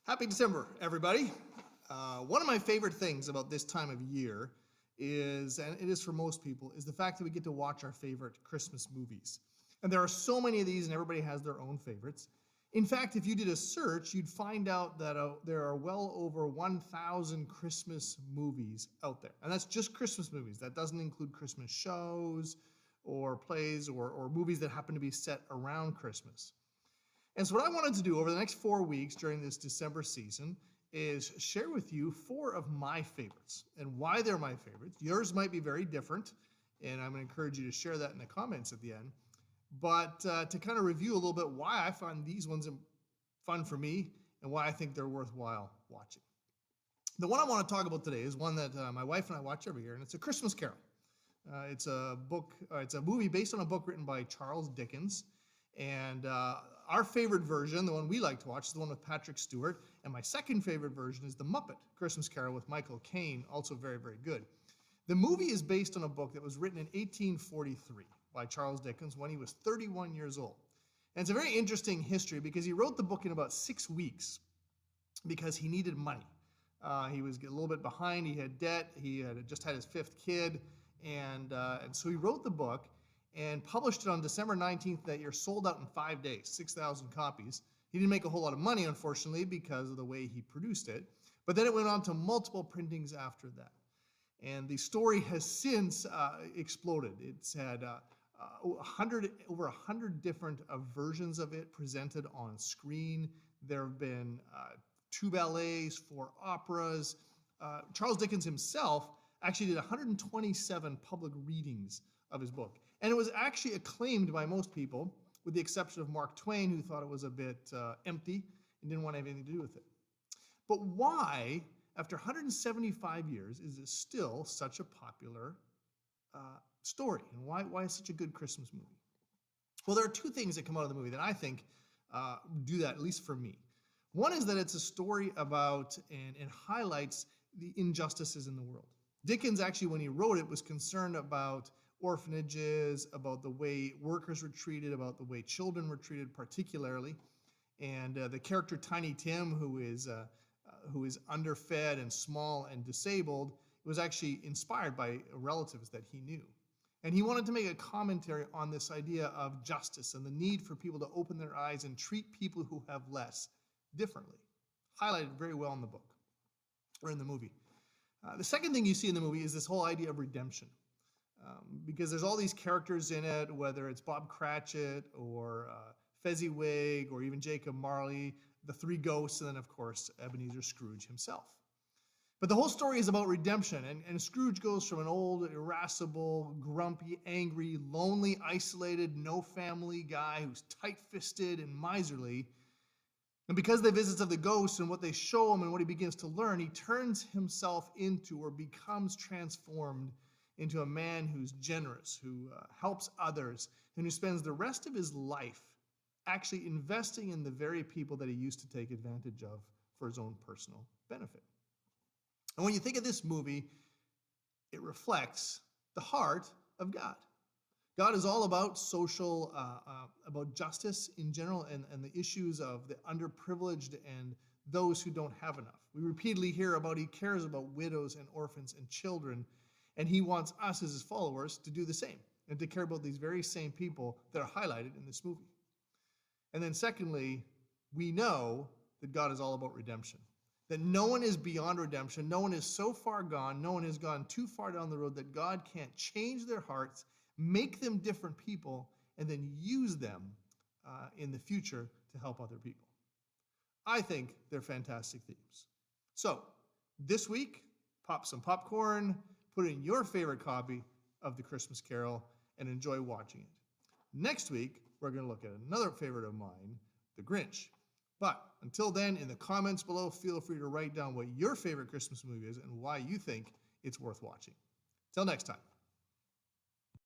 Happy December, everybody. One of my favorite things about this time of year is, and it is for most people, is the fact that we get to watch our favorite Christmas movies. And there are so many of these, and everybody has their own favorites. In fact, if you did a search, you'd find out that there are well over 1,000 Christmas movies out there. And that's just Christmas movies. That doesn't include Christmas shows or plays or movies that happen to be set around Christmas. And so what I wanted to do over the next 4 weeks during this December season is share with you 4 of my favorites and why they're my favorites. Yours might be very different, and I'm going to encourage you to share that in the comments at the end. But to kind of review a little bit why I find these ones fun for me and why I think they're worthwhile watching. The one I want to talk about today is one that my wife and I watch every year, and it's A Christmas Carol. It's a movie based on a book written by Charles Dickens. And our favorite version, the one we like to watch, is the one with Patrick Stewart. And my second favorite version is The Muppet Christmas Carol with Michael Caine, also very, very good. The movie is based on a book that was written in 1843 by Charles Dickens when he was 31 years old. And it's a very interesting history because he wrote the book in about 6 weeks because he needed money. He was a little bit behind. He had debt. He had just had his 5th kid. And so he wrote the book and published it on December 19th that year, sold out in 5 days, 6,000 copies. He didn't make a whole lot of money, unfortunately, because of the way he produced it. But then it went on to multiple printings after that. And the story has since exploded. It's had over 100 different versions of it presented on screen. There have been 2 ballets, 4 operas. Charles Dickens himself actually did 127 public readings of his book. And it was actually acclaimed by most people, with the exception of Mark Twain, who thought it was a bit empty and didn't want to have anything to do with it. But why, after 175 years, is it still such a popular story? And why is it such a good Christmas movie? Well, there are 2 things that come out of the movie that I think do that, at least for me. One is that it's a story about and highlights the injustices in the world. Dickens, actually, when he wrote it, was concerned about orphanages, about the way workers were treated, about the way children were treated particularly. And the character Tiny Tim, who is underfed and small and disabled, was actually inspired by relatives that he knew. And he wanted to make a commentary on this idea of justice and the need for people to open their eyes and treat people who have less differently. Highlighted very well in the book, or in the movie. The second thing you see in the movie is this whole idea of redemption. Because there's all these characters in it, whether it's Bob Cratchit or Fezziwig or even Jacob Marley, the 3 ghosts, and then, of course, Ebenezer Scrooge himself. But the whole story is about redemption, and Scrooge goes from an old, irascible, grumpy, angry, lonely, isolated, no family guy who's tight-fisted and miserly. And because of the visits of the ghosts and what they show him and what he begins to learn, he turns himself into or becomes transformed into a man who's generous, who helps others, and who spends the rest of his life actually investing in the very people that he used to take advantage of for his own personal benefit. And when you think of this movie, it reflects the heart of God. God is all about social, about justice in general and the issues of the underprivileged and those who don't have enough. We repeatedly hear about he cares about widows and orphans and children. And he wants us as his followers to do the same and to care about these very same people that are highlighted in this movie. And then secondly, we know that God is all about redemption, that no one is beyond redemption. No one is so far gone. No one has gone too far down the road that God can't change their hearts, make them different people, and then use them in the future to help other people. I think they're fantastic themes. So this week, pop some popcorn, put in your favorite copy of The Christmas Carol, and enjoy watching it. Next week, we're going to look at another favorite of mine, The Grinch. But until then, in the comments below, feel free to write down what your favorite Christmas movie is and why you think it's worth watching. Till next time.